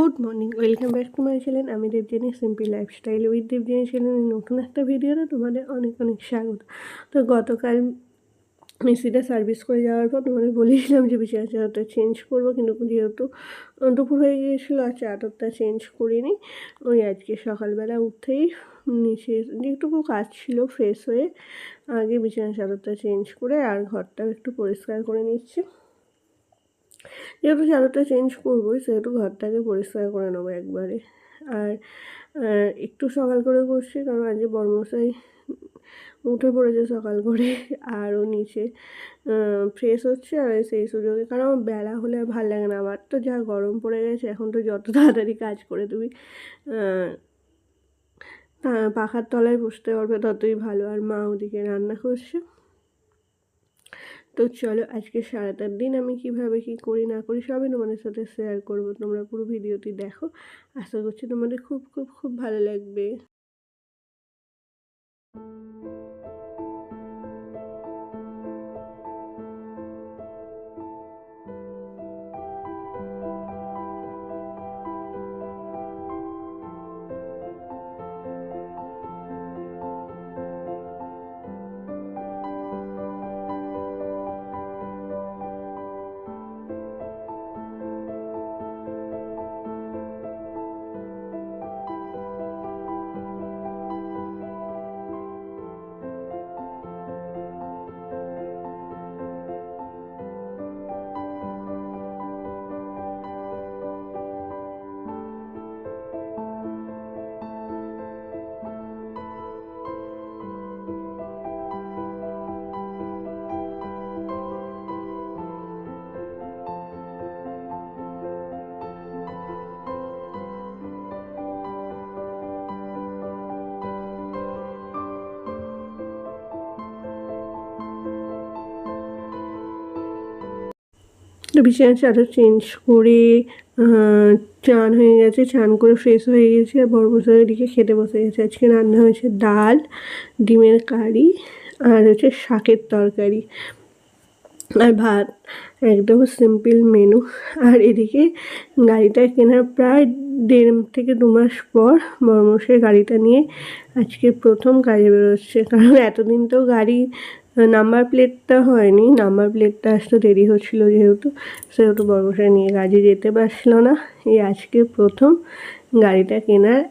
Good morning, welcome back to my channel. আমি Debjani, simple lifestyle with Debjani চ্যানেলের নতুন একটা ভিডিওতে তোমাদের অনেক অনেক স্বাগত। তো গতকাল মিক্সিটা সার্ভিস করে যাওয়ার পর তোমাদের বলেছিলাম যে বিছানা চাদরটা চেঞ্জ করবো, কিন্তু যেহেতু দুপুর হয়ে গিয়েছিলো আর চাদরটা চেঞ্জ করিনি। ওই আজকে সকালবেলা উঠেই নিচে যেটুকু কাজ ছিল ফ্রেশ হয়ে আগে বিছানা চাদরটা চেঞ্জ করে আর ঘরটাও একটু পরিষ্কার করে নিচ্ছি। যেহেতু চাদরটা চেঞ্জ করবোই সেহেতু ঘরটাকে পরিষ্কার করে নেবো একবারে। আর একটু সকাল করে করছি কারণ আজকে বড়মশাই উঠে পড়েছে সকাল করে, আর ও নিচে ফ্রেশ হচ্ছে। আর সেই সুযোগে, কারণ আমার বেলা হলে আর ভালো লাগে না, আবার তো যা গরম পড়ে গেছে এখন, তো যত তাড়াতাড়ি কাজ করে তুমি পাখার তলায় বসতে পারবে ততই ভালো। আর মা ওদিকে রান্না করছে। তো চলো আজকে সারাটার দিন আমি কিভাবে কি করি না করি সবই তোমাদের সাথে শেয়ার করব। তোমরা পুরো ভিডিওটি দেখো, আশা করছি তোমাদের খুব খুব খুব ভালো লাগবে। তো বিছানার চাদর চেঞ্জ করে চান হয়ে গেছে, চান করে ফ্রেশ হয়ে গেছে। আর বড়মশাই দিকে খেতে বসে গেছে। আজকে রান্না হয়েছে ডাল, ডিমের কারি আর হচ্ছে শাকের তরকারি আর ভাত, একদম সিম্পল মেনু। আর এদিকে গাড়িটা কেনার প্রায় 1.5 থেকে 2 মাস পর বড়মশাই গাড়িটা নিয়ে আজকে প্রথম কাজে বেরোচ্ছে। কারণ এতদিন তো গাড়ি নাম্বার প্লেটটা হয়নি, নাম্বার প্লেটটা আসতে দেরি হচ্ছিলো সেহেতু বড়মশাই নিয়ে কাজে যেতে পারছিল না। এই আজকে প্রথম গাড়িটা কেনার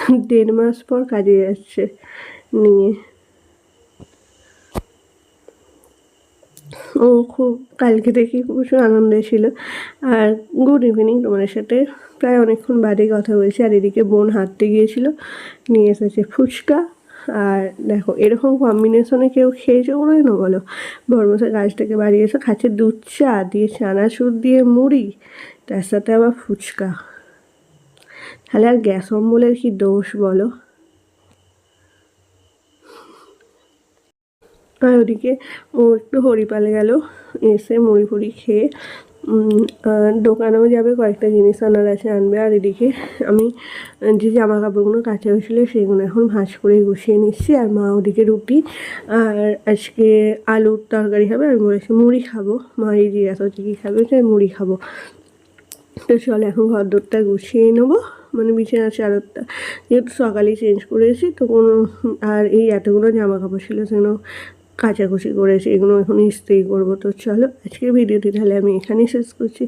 1.5 মাস পর কাজে যাচ্ছে নিয়ে। ও খুব কালকে থেকে প্রচুর আনন্দে ছিল। আর গুড ইভিনিং, তোমাদের সাথে প্রায় অনেকক্ষণ বাদে কথা বলছি। আর এদিকে বোন হাঁটতে গিয়েছিল, নিয়ে এসেছে ফুচকা। আর দেখো এরকম কম্বিনেশনে কেউ খেয়েছে বলে না বলো। বড়মশাই গাছ থেকে বাড়ি এসে খাচ্ছে দুধ চা দিয়ে, চানাচুর দিয়ে মুড়ি, তার সাথে আবার ফুচকা। তাহলে আর গ্যাস অম্বলের কি দোষ বলো। আর ওদিকে ও একটু হরিপাল গেল, এসে মুড়ি ফুড়ি খেয়ে দোকানেও যাবে, কয়েকটা জিনিস আনার আছে, আনবে। আর এদিকে আমি যে জামা কাপড়গুলো কাচা হয়েছিলো সেগুলো এখন ভাঁজ করে গুছিয়ে নিচ্ছি। আর মা ওদিকে রুটি আর আজকে আলুর তরকারি হবে। আমি বলেছি মুড়ি খাবো, মা এই জিজ্ঞাসা হচ্ছে কী খাবে, তাই মুড়ি খাবো। তো চলো এখন ঘর দোরটা গুছিয়ে নেবো, মানে বিছানার চাদরটা যেহেতু সকালেই চেঞ্জ করেছি তো কোনো, আর এই এতগুলো জামা কাপড় ছিল সেগুলো কাচাকুচি করেছি, এগুলো এখন ইস্ত্রি করবো। তো চলো আজকের ভিডিওটি তাহলে আমি এখানেই শেষ করছি।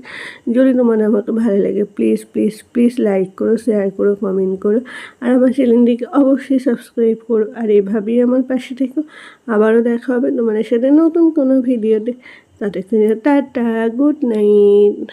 যদি তোমাদের আমাকে ভালো লাগে প্লিজ প্লিজ প্লিজ লাইক করো, শেয়ার করো, কমেন্ট করো। আর আমার চ্যানেলটিকে অবশ্যই সাবস্ক্রাইব করো। আর এভাবেই আমার পাশে থেকো। আবারও দেখা হবে তোমাদের সাথে নতুন কোনো ভিডিওতে। তাতে টাটা, গুড নাইট।